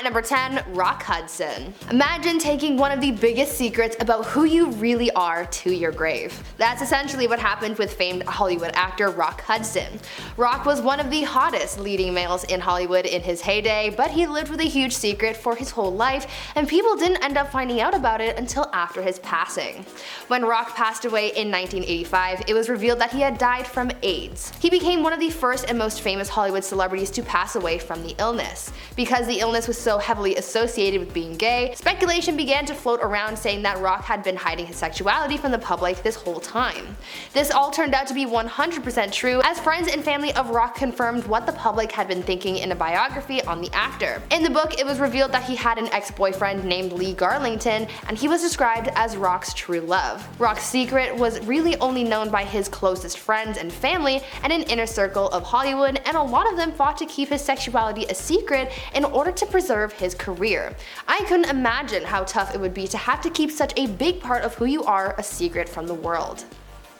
At number 10, Rock Hudson. Imagine taking one of the biggest secrets about who you really are to your grave. That's essentially what happened with famed Hollywood actor Rock Hudson. Rock was one of the hottest leading males in Hollywood in his heyday, but he lived with a huge secret for his whole life, and people didn't end up finding out about it until after his passing. When Rock passed away in 1985, it was revealed that he had died from AIDS. He became one of the first and most famous Hollywood celebrities to pass away from the illness. Because the illness was so heavily associated with being gay, speculation began to float around saying that Rock had been hiding his sexuality from the public this whole time. This all turned out to be 100% true, as friends and family of Rock confirmed what the public had been thinking in a biography on the actor. In the book, it was revealed that he had an ex-boyfriend named Lee Garlington, and he was described as Rock's true love. Rock's secret was really only known by his closest friends and family and an inner circle of Hollywood, and a lot of them fought to keep his sexuality a secret in order to preserve his career. I couldn't imagine how tough it would be to have to keep such a big part of who you are a secret from the world.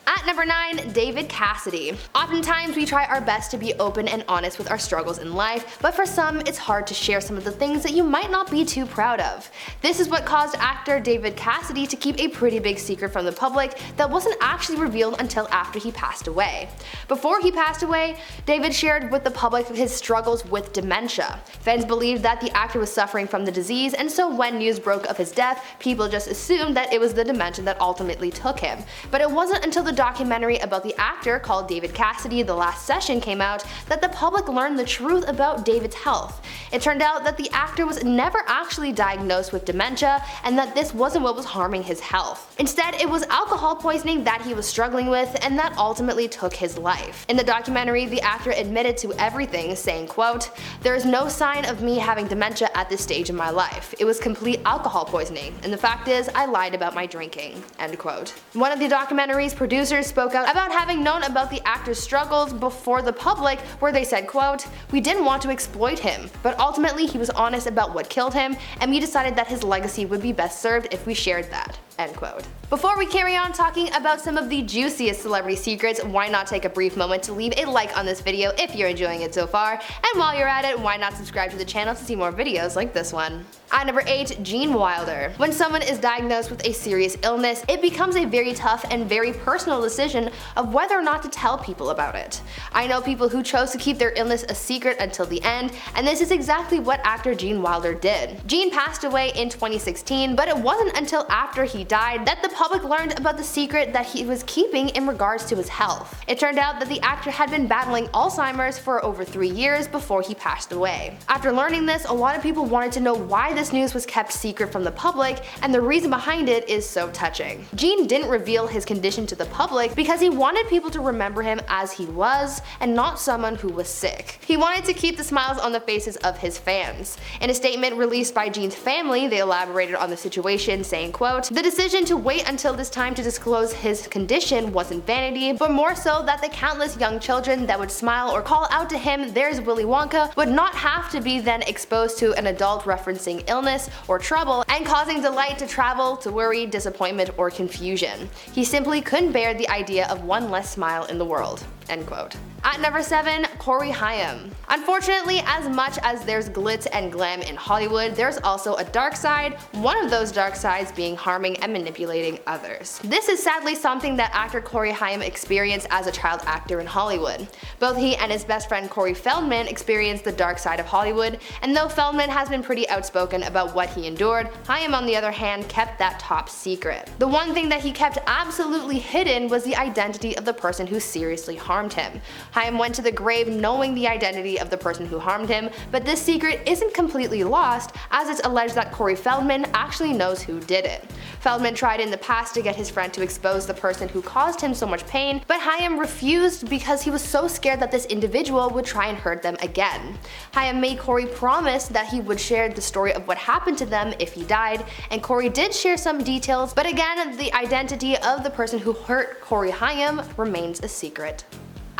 At number 9, David Cassidy. Oftentimes we try our best to be open and honest with our struggles in life, but for some it's hard to share some of the things that you might not be too proud of. This is what caused actor David Cassidy to keep a pretty big secret from the public that wasn't actually revealed until after he passed away. Before he passed away, David shared with the public his struggles with dementia. Fans believed that the actor was suffering from the disease, and so when news broke of his death, people just assumed that it was the dementia that ultimately took him. But it wasn't until the documentary about the actor called David Cassidy, The Last Session, came out that the public learned the truth about David's health. It turned out that the actor was never actually diagnosed with dementia, and that this wasn't what was harming his health. Instead, it was alcohol poisoning that he was struggling with, and that ultimately took his life. In the documentary, the actor admitted to everything, saying, quote, "There is no sign of me having dementia at this stage in my life. It was complete alcohol poisoning, and the fact is, I lied about my drinking." End quote. One of the documentary's producers spoke out about having known about the actor's struggles before the public, where they said, quote, "We didn't want to exploit him, but ultimately he was honest about what killed him, and we decided that his legacy would be best served if we shared that." End quote. Before we carry on talking about some of the juiciest celebrity secrets, why not take a brief moment to leave a like on this video if you're enjoying it so far, and while you're at it, why not subscribe to the channel to see more videos like this one. At number 8, Gene Wilder. When someone is diagnosed with a serious illness, it becomes a very tough and very personal decision of whether or not to tell people about it. I know people who chose to keep their illness a secret until the end, and this is exactly what actor Gene Wilder did. Gene passed away in 2016, but it wasn't until after he died that the public learned about the secret that he was keeping in regards to his health. It turned out that the actor had been battling Alzheimer's for over 3 years before he passed away. After learning this, a lot of people wanted to know why this news was kept secret from the public, and the reason behind it is so touching. Gene didn't reveal his condition to the public because he wanted people to remember him as he was, and not someone who was sick. He wanted to keep the smiles on the faces of his fans. In a statement released by Gene's family, they elaborated on the situation, saying, quote, "The decision to wait until this time to disclose his condition wasn't vanity, but more so that the countless young children that would smile or call out to him, 'There's Willy Wonka,' would not have to be then exposed to an adult referencing illness or trouble and causing delight to travel to worry, disappointment, or confusion. He simply couldn't bear the idea of one less smile in the world." End quote. At number 7, Corey Haim. Unfortunately, as much as there's glitz and glam in Hollywood, there's also a dark side, one of those dark sides being harming and manipulating others. This is sadly something that actor Corey Haim experienced as a child actor in Hollywood. Both he and his best friend Corey Feldman experienced the dark side of Hollywood, and though Feldman has been pretty outspoken about what he endured, Haim on the other hand kept that top secret. The one thing that he kept absolutely hidden was the identity of the person who seriously harmed him. Haim went to the grave knowing the identity of the person who harmed him, but this secret isn't completely lost, as it's alleged that Corey Feldman actually knows who did it. Feldman tried in the past to get his friend to expose the person who caused him so much pain, but Haim refused because he was so scared that this individual would try and hurt them again. Haim made Corey promise that he would share the story of what happened to them if he died, and Corey did share some details, but again, the identity of the person who hurt Corey Haim remains a secret.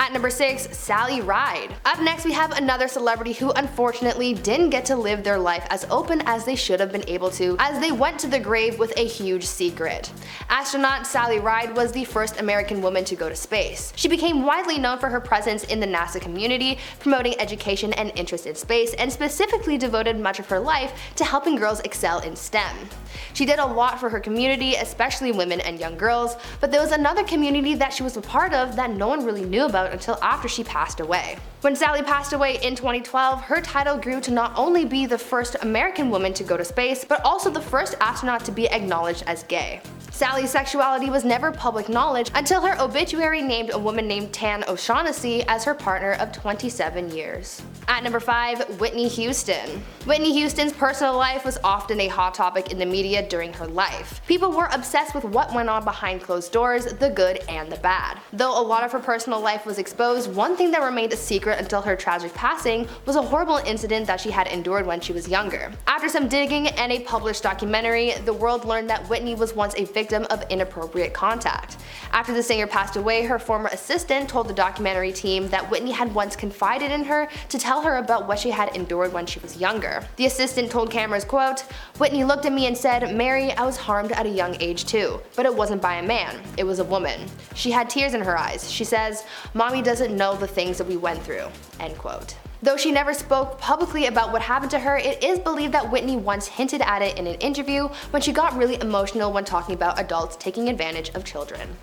At number 6, Sally Ride. Up next we have another celebrity who unfortunately didn't get to live their life as open as they should have been able to, as they went to the grave with a huge secret. Astronaut Sally Ride was the first American woman to go to space. She became widely known for her presence in the NASA community, promoting education and interest in space, and specifically devoted much of her life to helping girls excel in STEM. She did a lot for her community, especially women and young girls, but there was another community that she was a part of that no one really knew about until after she passed away. When Sally passed away in 2012, her title grew to not only be the first American woman to go to space, but also the first astronaut to be acknowledged as gay. Sally's sexuality was never public knowledge until her obituary named a woman named Tan O'Shaughnessy as her partner of 27 years. At number 5, Whitney Houston. Whitney Houston's personal life was often a hot topic in the media during her life. People were obsessed with what went on behind closed doors, the good and the bad. Though a lot of her personal life was exposed, one thing that remained a secret until her tragic passing was a horrible incident that she had endured when she was younger. After some digging and a published documentary, the world learned that Whitney was once a victim of inappropriate contact. After the singer passed away, her former assistant told the documentary team that Whitney had once confided in her to tell her about what she had endured when she was younger. The assistant told cameras, quote, "Whitney looked at me and said, 'Mary, I was harmed at a young age too, but it wasn't by a man, it was a woman. She had tears in her eyes. She says, Mommy doesn't know the things that we went through.'" End quote. Though she never spoke publicly about what happened to her, it is believed that Whitney once hinted at it in an interview when she got really emotional when talking about adults taking advantage of children.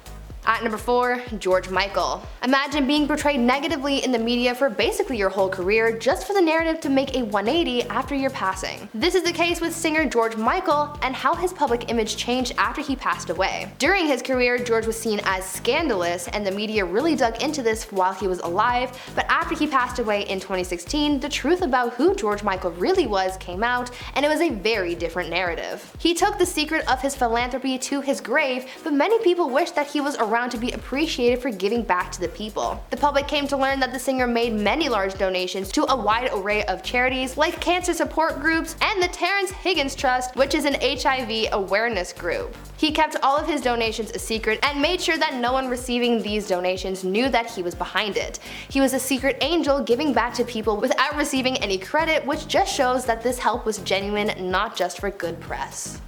At number 4, George Michael. Imagine being portrayed negatively in the media for basically your whole career just for the narrative to make a 180 after your passing. This is the case with singer George Michael and how his public image changed after he passed away. During his career, George was seen as scandalous and the media really dug into this while he was alive, but after he passed away in 2016, the truth about who George Michael really was came out, and it was a very different narrative. He took the secret of his philanthropy to his grave, but many people wish that he was around to be appreciated for giving back to the people. The public came to learn that the singer made many large donations to a wide array of charities like cancer support groups and the Terrence Higgins Trust, which is an HIV awareness group. He kept all of his donations a secret and made sure that no one receiving these donations knew that he was behind it. He was a secret angel giving back to people without receiving any credit, which just shows that this help was genuine, not just for good press.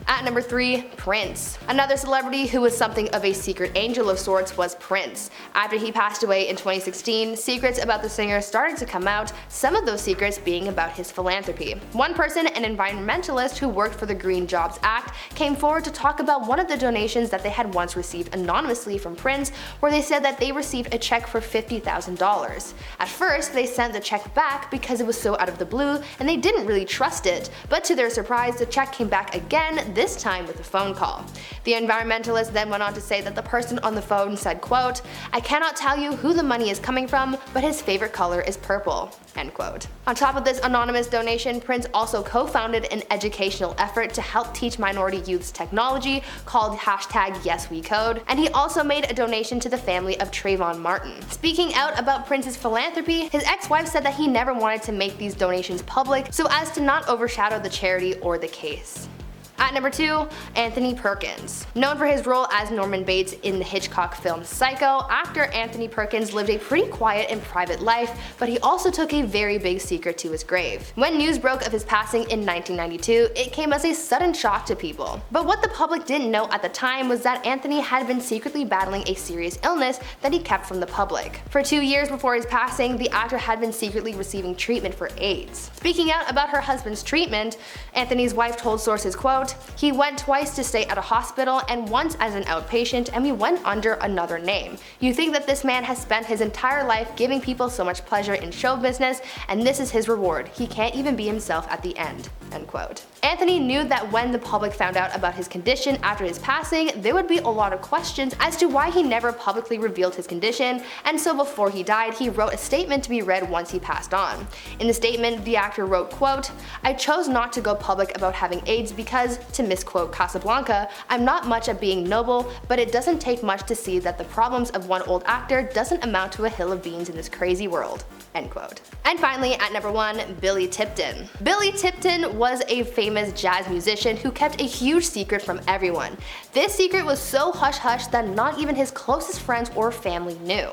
At number 3, Prince. Another celebrity who was something of a secret angel of sorts was Prince. After he passed away in 2016, secrets about the singer started to come out, some of those secrets being about his philanthropy. One person, an environmentalist who worked for the Green Jobs Act, came forward to talk about one of the donations that they had once received anonymously from Prince, where they said that they received a check for $50,000. At first, they sent the check back because it was so out of the blue and they didn't really trust it, but to their surprise, the check came back again, this time with a phone call. The environmentalist then went on to say that the person on the phone said, quote, "I cannot tell you who the money is coming from, but his favorite color is purple." End quote. On top of this anonymous donation, Prince also co-founded an educational effort to help teach minority youths technology called #YesWeCode, and he also made a donation to the family of Trayvon Martin. Speaking out about Prince's philanthropy, his ex-wife said that he never wanted to make these donations public so as to not overshadow the charity or the case. At number 2, Anthony Perkins. Known for his role as Norman Bates in the Hitchcock film Psycho, actor Anthony Perkins lived a pretty quiet and private life, but he also took a very big secret to his grave. When news broke of his passing in 1992, it came as a sudden shock to people. But what the public didn't know at the time was that Anthony had been secretly battling a serious illness that he kept from the public. For 2 years before his passing, the actor had been secretly receiving treatment for AIDS. Speaking out about her husband's treatment, Anthony's wife told sources, quote, "He went twice to stay at a hospital and once as an outpatient, and we went under another name. You think that this man has spent his entire life giving people so much pleasure in show business, and this is his reward. He can't even be himself at the end." End quote. Anthony knew that when the public found out about his condition after his passing, there would be a lot of questions as to why he never publicly revealed his condition, and so before he died, he wrote a statement to be read once he passed on. In the statement, the actor wrote, quote, "I chose not to go public about having AIDS because, to misquote Casablanca, I'm not much at being noble, but it doesn't take much to see that the problems of one old actor doesn't amount to a hill of beans in this crazy world." end quote. And finally, at number 1, Billy Tipton. Billy Tipton was a famous jazz musician who kept a huge secret from everyone. This secret was so hush-hush that not even his closest friends or family knew.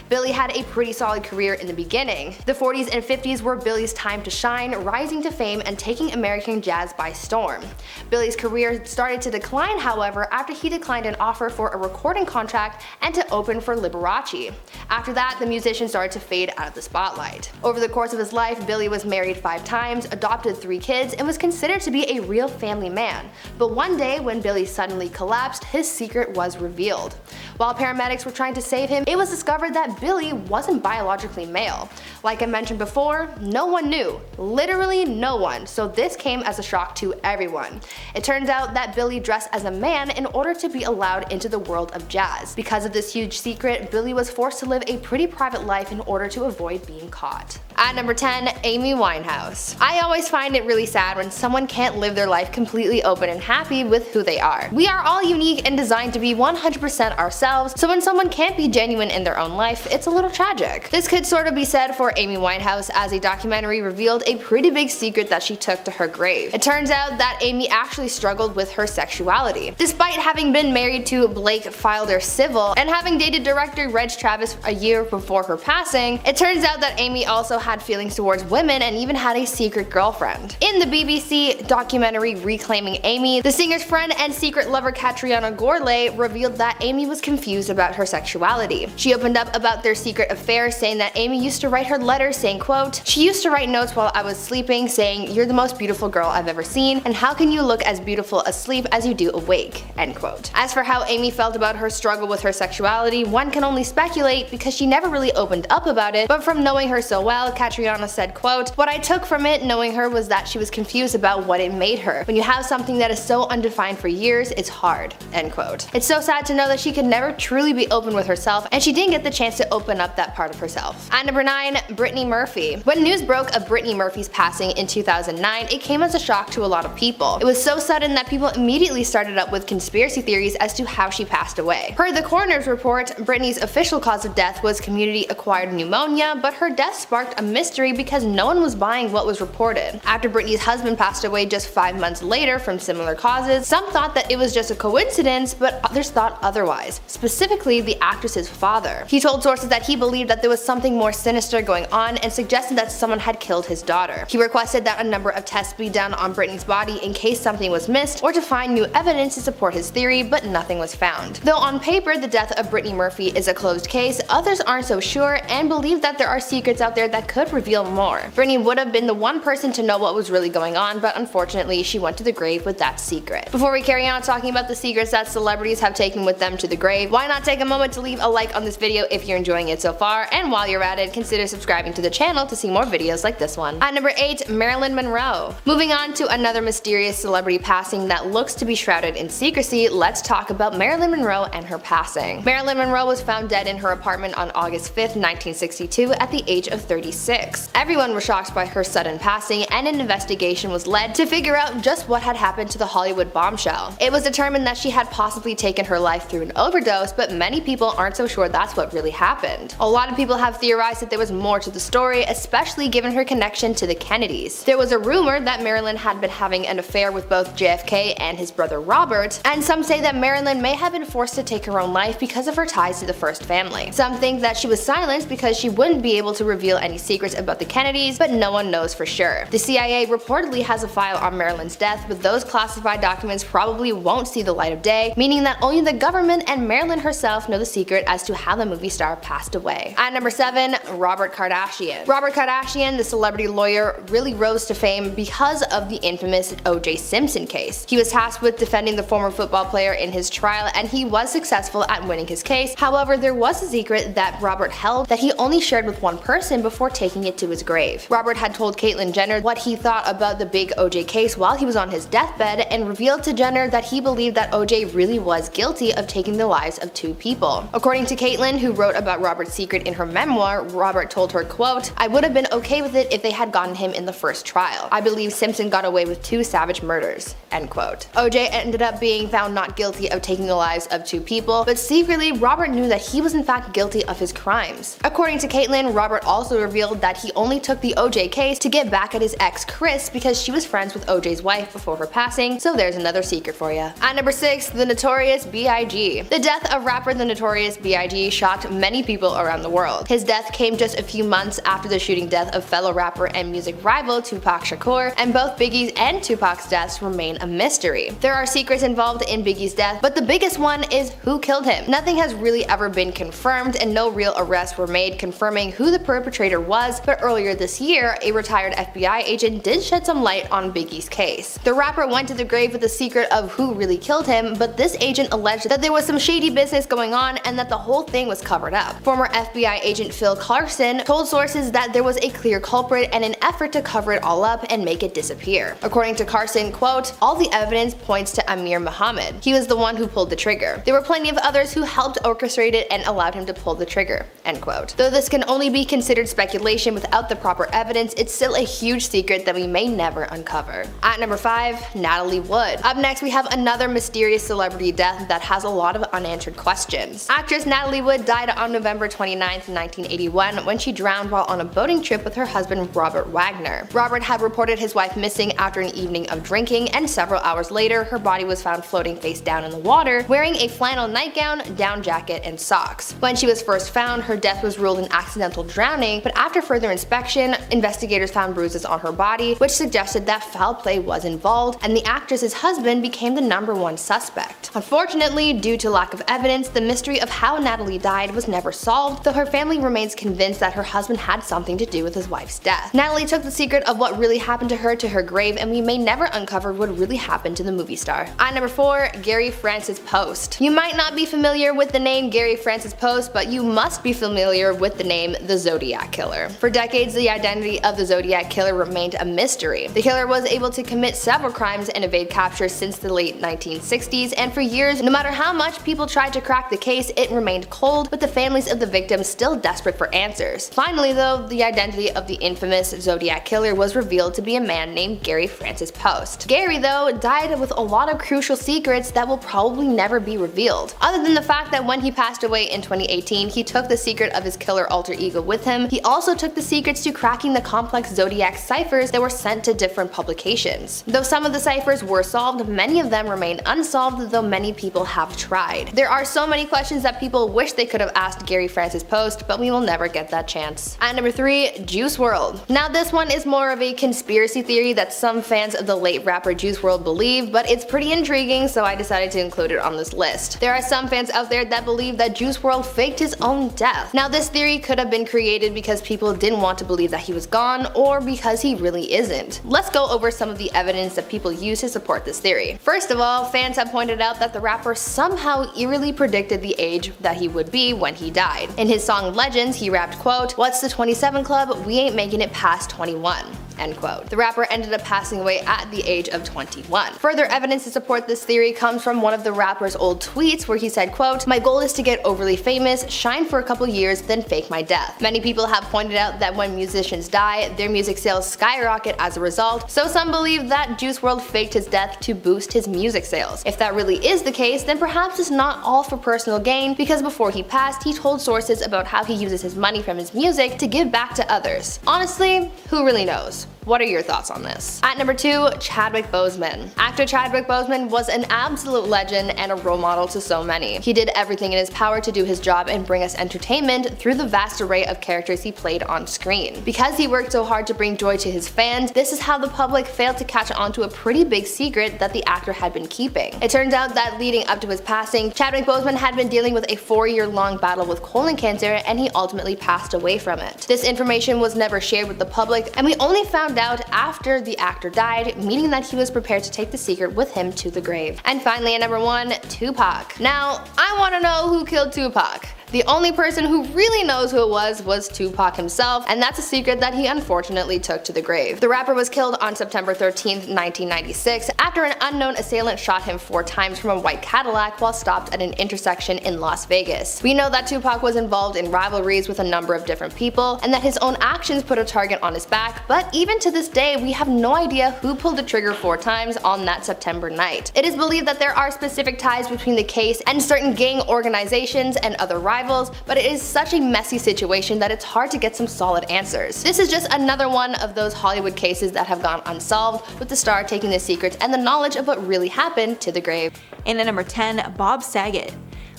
Billy had a pretty solid career in the beginning. The 40s and 50s were Billy's time to shine, rising to fame and taking American jazz by storm. Billy's career started to decline, however, after he declined an offer for a recording contract and to open for Liberace. After that, the musician started to fade out of the spotlight. Over the course of his life, Billy was married 5 times, adopted 3 kids, and was considered to be a real family man. But one day, when Billy suddenly collapsed, his secret was revealed. While paramedics were trying to save him, it was discovered that Billy wasn't biologically male. Like I mentioned before, no one knew. Literally no one, so this came as a shock to everyone. It turns out that Billy dressed as a man in order to be allowed into the world of jazz. Because of this huge secret, Billy was forced to live a pretty private life in order to avoid being caught. At number 10, Amy Winehouse. I always find it really sad when someone can't live their life completely open and happy with who they are. We are all unique and designed to be 100% ourselves, so when someone can't be genuine in their own life, it's a little tragic. This could sort of be said for Amy Winehouse, as a documentary revealed a pretty big secret that she took to her grave. It turns out that Amy actually struggled with her sexuality. Despite having been married to Blake Fylder Civil and having dated director Reg Travis a year before her passing, it turns out that Amy also had feelings towards women and even had a secret girlfriend. In the BBC documentary Reclaiming Amy, the singer's friend and secret lover Catriona Gourlay revealed that Amy was confused about her sexuality. She opened up about their secret affair, saying that Amy used to write her letters saying, quote, "She used to write notes while I was sleeping saying, 'You're the most beautiful girl I've ever seen, and how can you look as beautiful asleep as you do awake?'" End quote. As for how Amy felt about her struggle with her sexuality, one can only speculate because she never really opened up about it, but from knowing her so well, Catriona said, quote, "What I took from it knowing her was that she was confused about what it made her. When you have something that is so undefined for years, it's hard." End quote. It's so sad to know that she could never truly be open with herself, and she didn't get the chance to open up that part of herself. At number 9, Brittany Murphy. When news broke of Brittany Murphy's passing in 2009, it came as a shock to a lot of people. It was so sudden that people immediately started up with conspiracy theories as to how she passed away. Per the coroner's report, Brittany's official cause of death was community-acquired pneumonia, but her death sparked a mystery because no one was buying what was reported. After Brittany's husband passed away just 5 months later from similar causes, some thought that it was just a coincidence, but others thought otherwise, specifically the actress's father. He told sources that he believed that there was something more sinister going on and suggested that someone had killed his daughter. He requested that a number of tests be done on Brittany's body in case something was missed or to find new evidence to support his theory, but nothing was found. Though on paper the death of Brittany Murphy is a closed case, others aren't so sure and believe that there are secrets out there that could reveal more. Brittany would have been the one person to know what was really going on, but unfortunately she went to the grave with that secret. Before we carry on talking about the secrets that celebrities have taken with them to the grave, why not take a moment to leave a like on this video if you're enjoying it so far, and while you're at it, consider subscribing to the channel to see more videos like this one. At number 8, Marilyn Monroe. Moving on to another mysterious celebrity passing that looks to be shrouded in secrecy, let's talk about Marilyn Monroe and her passing. Marilyn Monroe was found dead in her apartment on August 5th, 1962 at the age of 36. Everyone was shocked by her sudden passing, and an investigation was led to figure out just what had happened to the Hollywood bombshell. It was determined that she had possibly taken her life through an overdose, but many people aren't so sure that's what really happened. A lot of people have theorized that there was more to the story, especially given her connection to the Kennedys. There was a rumor that Marilyn had been having an affair with both JFK and his brother Robert, and some say that Marilyn may have been forced to take her own life because of her ties to the first family. Some think that she was silenced because she wouldn't be able to reveal any secrets about the Kennedys, but no one knows for sure. The CIA reportedly has a file on Marilyn's death, but those classified documents probably won't see the light of day, meaning that only the government and Marilyn herself know the secret as to how the movie star passed away. At number 7, Robert Kardashian. Robert Kardashian, the celebrity lawyer, really rose to fame because of the infamous O.J. Simpson case. He was tasked with defending the former football player in his trial, and he was successful at winning his case. However, there was a secret that Robert held that he only shared with one person before taking it to his grave. Robert had told Caitlyn Jenner what he thought about the big O.J. case while he was on his deathbed, and revealed to Jenner that he believed that O.J. really was guilty of taking the lives of 2 people. According to Caitlyn, who wrote about Robert's secret in her memoir, Robert told her, quote, "I would have been okay with it if they had gotten him in the first trial. I believe Simpson got away with 2 savage murders." End quote. O.J. ended up being found not guilty of taking the lives of 2 people, but secretly Robert knew that he was in fact guilty of his crimes. According to Caitlyn, Robert Robert also revealed that he only took the OJ case to get back at his ex Chris because she was friends with OJ's wife before her passing, so there's another secret for you. At number 6, the Notorious B.I.G. The death of rapper The Notorious B.I.G. shocked many people around the world. His death came just a few months after the shooting death of fellow rapper and music rival Tupac Shakur, and both Biggie's and Tupac's deaths remain a mystery. There are secrets involved in Biggie's death, but the biggest one is who killed him. Nothing has really ever been confirmed, and no real arrests were made confirming who the perpetrator was, but earlier this year, a retired FBI agent did shed some light on Biggie's case. The rapper went to the grave with the secret of who really killed him, but this agent alleged that there was some shady business going on and that the whole thing was covered up. Former FBI agent Phil Carson told sources that there was a clear culprit and an effort to cover it all up and make it disappear. According to Carson, quote, "All the evidence points to Amir Muhammad. He was the one who pulled the trigger. There were plenty of others who helped orchestrate it and allowed him to pull the trigger." End quote. Though this can only be considered speculation without the proper evidence, it's still a huge secret that we may never uncover. At number 5, Natalie Wood. Up next, we have another mysterious celebrity death that has a lot of unanswered questions. Actress Natalie Wood died on November 29, 1981 when she drowned while on a boating trip with her husband Robert Wagner. Robert had reported his wife missing after an evening of drinking, and several hours later, her body was found floating face down in the water, wearing a flannel nightgown, down jacket, and socks. When she was first found, her death was ruled an accidental drowning, but after further inspection, investigators found bruises on her body, which suggested that foul play was involved, and the actress's husband became the #1 suspect. Unfortunately, due to lack of evidence, the mystery of how Natalie died was never solved, though her family remains convinced that her husband had something to do with his wife's death. Natalie took the secret of what really happened to her grave, and we may never uncover what really happened to the movie star. At number 4, Gary Francis Post. You might not be familiar with the name Gary Francis Post, but you must be familiar with the name the Zodiac Killer. For decades, the identity of the Zodiac Killer remained a mystery. The killer was able to commit several crimes and evade capture since the late 1960s, and for years, no matter how much people tried to crack the case, it remained cold, with the families of the victims still desperate for answers. Finally though, the identity of the infamous Zodiac Killer was revealed to be a man named Gary Francis Post. Gary, though, died with a lot of crucial secrets that will probably never be revealed. Other than the fact that when he passed away in 2018, he took the secret of his killer alter ego with him, he also took the secrets to cracking the complex Zodiac ciphers that were sent to different publications. Though some of the ciphers were solved, many of them remain unsolved, though many people have tried. There are so many questions that people wish they could have asked Gary Francis Post, but we will never get that chance. At number 3, Juice WRLD. Now this one is more of a conspiracy theory that some fans of the late rapper Juice WRLD believe, but it's pretty intriguing, so I decided to include it on this list. There are some fans out there that believe that Juice WRLD faked his own death. Now this theory could have been created because people didn't want to believe that he was gone, or because he really isn't. Let's go over some of the evidence that people use to support this theory. First of all, fans have pointed out that the rapper somehow eerily predicted the age that he would be when he died. In his song Legends, he rapped, quote, "What's the 27 club? We ain't making it past 21." End quote. The rapper ended up passing away at the age of 21. Further evidence to support this theory comes from one of the rapper's old tweets where he said, quote, "My goal is to get overly famous, shine for a couple years, then fake my death." Many people have pointed out that when musicians die, their music sales skyrocket as a result, so some believe that Juice WRLD faked his death to boost his music sales. If that really is the case, then perhaps it's not all for personal gain, because before he passed, he told sources about how he uses his money from his music to give back to others. Honestly, who really knows? What are your thoughts on this? At number 2, Chadwick Boseman. Actor Chadwick Boseman was an absolute legend and a role model to so many. He did everything in his power to do his job and bring us entertainment through the vast array of characters he played on screen. Because he worked so hard to bring joy to his fans, this is how the public failed to catch on to a pretty big secret that the actor had been keeping. It turns out that leading up to his passing, Chadwick Boseman had been dealing with a 4-year-long battle with colon cancer, and he ultimately passed away from it. This information was never shared with the public, and we only found out after the actor died, meaning that he was prepared to take the secret with him to the grave. And finally, at number 1, Tupac. Now, I want to know who killed Tupac. The only person who really knows who it was Tupac himself, and that's a secret that he unfortunately took to the grave. The rapper was killed on September 13th, 1996 after an unknown assailant shot him 4 times from a white Cadillac while stopped at an intersection in Las Vegas. We know that Tupac was involved in rivalries with a number of different people, and that his own actions put a target on his back, but even to this day we have no idea who pulled the trigger 4 times on that September night. It is believed that there are specific ties between the case and certain gang organizations and other rivals, rivals, but it is such a messy situation that it's hard to get some solid answers. This is just another one of those Hollywood cases that have gone unsolved, with the star taking the secrets and the knowledge of what really happened to the grave. And at number 10, Bob Saget.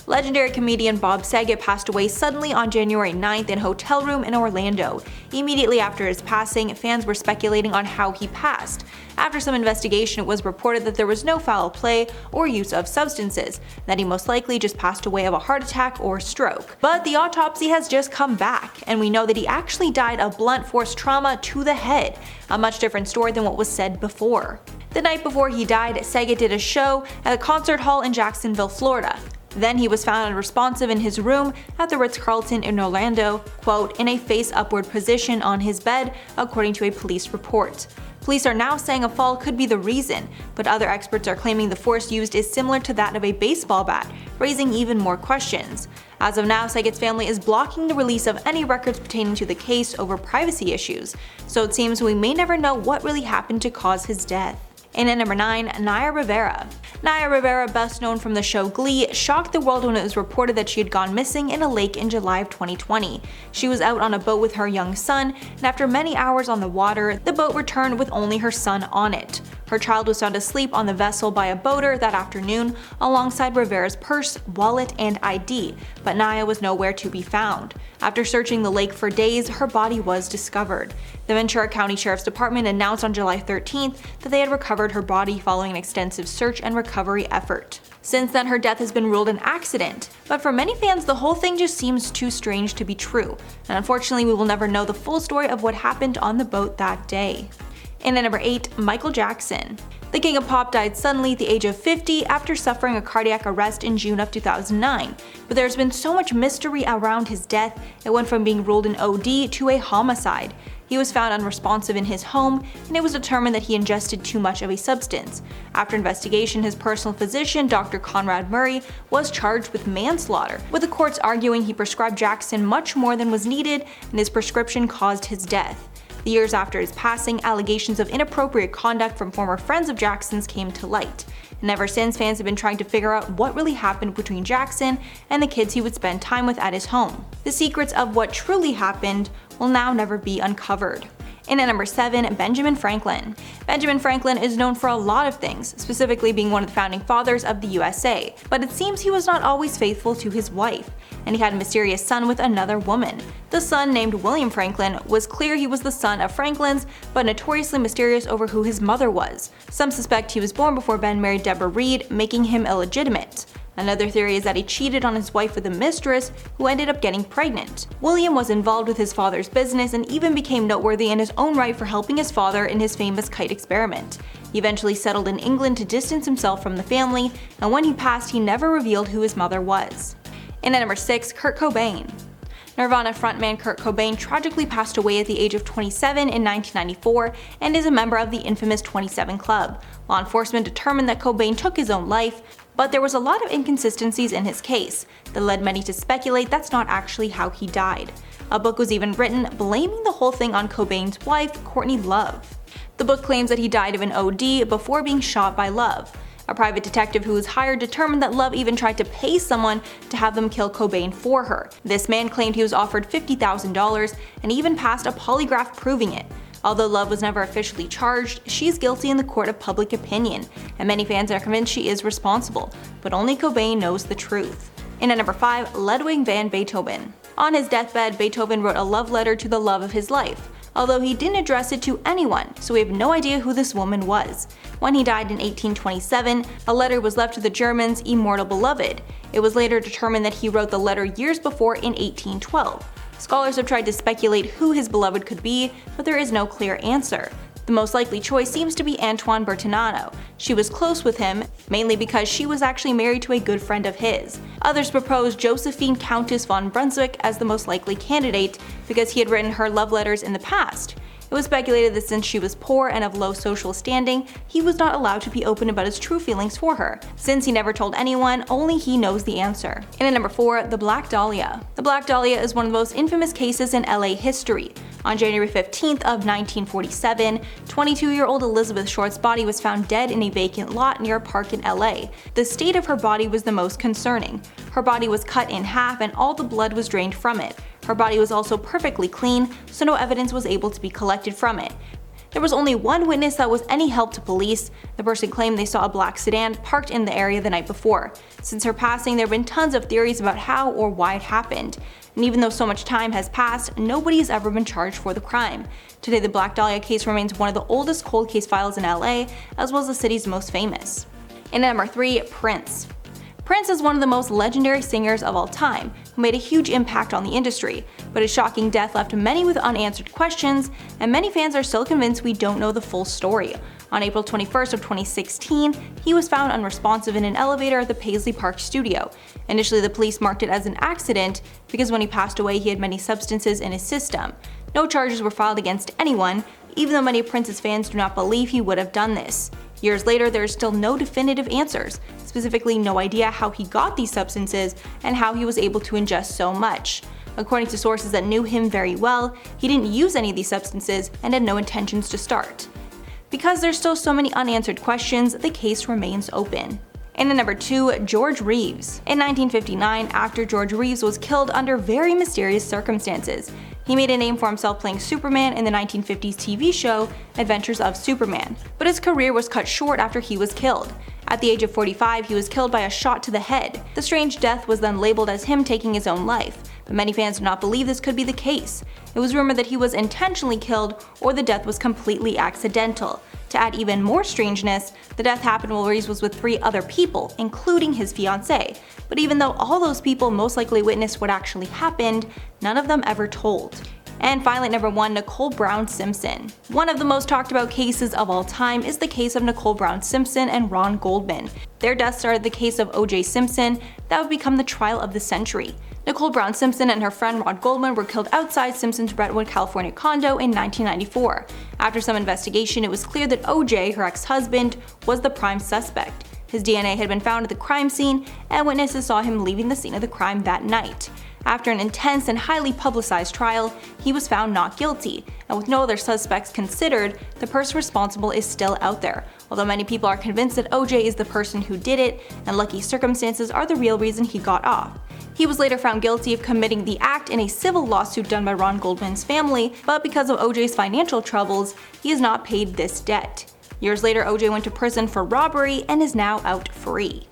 Legendary comedian Bob Saget passed away suddenly on January 9th in a hotel room in Orlando. Immediately after his passing, fans were speculating on how he passed. After some investigation, it was reported that there was no foul play or use of substances, that he most likely just passed away of a heart attack or stroke. But the autopsy has just come back, and we know that he actually died of blunt force trauma to the head, a much different story than what was said before. The night before he died, Saget did a show at a concert hall in Jacksonville, Florida. Then he was found unresponsive in his room at the Ritz-Carlton in Orlando, quote, in a face-upward position on his bed, according to a police report. Police are now saying a fall could be the reason, but other experts are claiming the force used is similar to that of a baseball bat, raising even more questions. As of now, Saget's family is blocking the release of any records pertaining to the case over privacy issues, so it seems we may never know what really happened to cause his death. And at number 9, Naya Rivera. Naya Rivera, best known from the show Glee, shocked the world when it was reported that she had gone missing in a lake in July of 2020. She was out on a boat with her young son, and after many hours on the water, the boat returned with only her son on it. Her child was found asleep on the vessel by a boater that afternoon, alongside Rivera's purse, wallet, and ID, but Naya was nowhere to be found. After searching the lake for days, her body was discovered. The Ventura County Sheriff's Department announced on July 13th that they had recovered her body following an extensive search and recovery effort. Since then, her death has been ruled an accident, but for many fans, the whole thing just seems too strange to be true, and unfortunately we will never know the full story of what happened on the boat that day. And at number 8, Michael Jackson. The king of pop died suddenly at the age of 50 after suffering a cardiac arrest in June of 2009. But there's been so much mystery around his death, it went from being ruled an OD to a homicide. He was found unresponsive in his home, and it was determined that he ingested too much of a substance. After investigation, his personal physician, Dr. Conrad Murray, was charged with manslaughter, with the courts arguing he prescribed Jackson much more than was needed, and his prescription caused his death. The years after his passing, allegations of inappropriate conduct from former friends of Jackson's came to light. And ever since, fans have been trying to figure out what really happened between Jackson and the kids he would spend time with at his home. The secrets of what truly happened will now never be uncovered. And at number 7, Benjamin Franklin. Benjamin Franklin is known for a lot of things, specifically being one of the founding fathers of the USA, but it seems he was not always faithful to his wife, and he had a mysterious son with another woman. The son, named William Franklin, was clear he was the son of Franklin's, but notoriously mysterious over who his mother was. Some suspect he was born before Ben married Deborah Reed, making him illegitimate. Another theory is that he cheated on his wife with a mistress who ended up getting pregnant. William was involved with his father's business and even became noteworthy in his own right for helping his father in his famous kite experiment. He eventually settled in England to distance himself from the family, and when he passed, he never revealed who his mother was. And at number 6, Kurt Cobain. Nirvana frontman Kurt Cobain tragically passed away at the age of 27 in 1994 and is a member of the infamous 27 Club. Law enforcement determined that Cobain took his own life, but there was a lot of inconsistencies in his case that led many to speculate that's not actually how he died. A book was even written blaming the whole thing on Cobain's wife, Courtney Love. The book claims that he died of an OD before being shot by Love. A private detective who was hired determined that Love even tried to pay someone to have them kill Cobain for her. This man claimed he was offered $50,000 and even passed a polygraph proving it. Although Love was never officially charged, she's guilty in the court of public opinion, and many fans are convinced she is responsible, but only Cobain knows the truth. And at number 5, Ludwig van Beethoven. On his deathbed, Beethoven wrote a love letter to the love of his life, although he didn't address it to anyone, so we have no idea who this woman was. When he died in 1827, a letter was left to the Germans' immortal beloved. It was later determined that he wrote the letter years before in 1812. Scholars have tried to speculate who his beloved could be, but there is no clear answer. The most likely choice seems to be Antoine Bertinato. She was close with him, mainly because she was actually married to a good friend of his. Others proposed Josephine Countess von Brunswick as the most likely candidate because he had written her love letters in the past. It was speculated that since she was poor and of low social standing, he was not allowed to be open about his true feelings for her. Since he never told anyone, only he knows the answer. And at number 4, the Black Dahlia. The Black Dahlia is one of the most infamous cases in LA history. On January 15th of 1947, 22-year-old Elizabeth Short's body was found dead in a vacant lot near a park in LA. The state of her body was the most concerning. Her body was cut in half and all the blood was drained from it. Her body was also perfectly clean, so no evidence was able to be collected from it. There was only one witness that was any help to police. The person claimed they saw a black sedan parked in the area the night before. Since her passing, there have been tons of theories about how or why it happened. And even though so much time has passed, nobody has ever been charged for the crime. Today, the Black Dahlia case remains one of the oldest cold case files in LA, as well as the city's most famous. And number 3, Prince. Prince is one of the most legendary singers of all time, who made a huge impact on the industry, but his shocking death left many with unanswered questions, and many fans are still convinced we don't know the full story. On April 21st of 2016, he was found unresponsive in an elevator at the Paisley Park studio. Initially, the police marked it as an accident because when he passed away, he had many substances in his system. No charges were filed against anyone, even though many of Prince's fans do not believe he would have done this. Years later, there is still no definitive answers, specifically no idea how he got these substances and how he was able to ingest so much. According to sources that knew him very well, he didn't use any of these substances and had no intentions to start. Because there's still so many unanswered questions, the case remains open. And at number 2, George Reeves. In 1959, actor George Reeves was killed under very mysterious circumstances. He made a name for himself playing Superman in the 1950s TV show Adventures of Superman, but his career was cut short after he was killed. At the age of 45, he was killed by a shot to the head. The strange death was then labeled as him taking his own life, but many fans do not believe this could be the case. It was rumored that he was intentionally killed or the death was completely accidental. To add even more strangeness, the death happened while Reeves was with 3 other people, including his fiancée. But even though all those people most likely witnessed what actually happened, none of them ever told. And finally, at number 1, Nicole Brown Simpson. One of the most talked about cases of all time is the case of Nicole Brown Simpson and Ron Goldman. Their death started the case of O.J. Simpson that would become the trial of the century. Nicole Brown Simpson and her friend Ron Goldman were killed outside Simpson's Brentwood, California condo in 1994. After some investigation, it was clear that O.J., her ex-husband, was the prime suspect. His DNA had been found at the crime scene, and witnesses saw him leaving the scene of the crime that night. After an intense and highly publicized trial, he was found not guilty, and with no other suspects considered, the person responsible is still out there. Although many people are convinced that O.J. is the person who did it, and lucky circumstances are the real reason he got off. He was later found guilty of committing the act in a civil lawsuit done by Ron Goldman's family, but because of O.J.'s financial troubles, he has not paid this debt. Years later, O.J. went to prison for robbery and is now out free.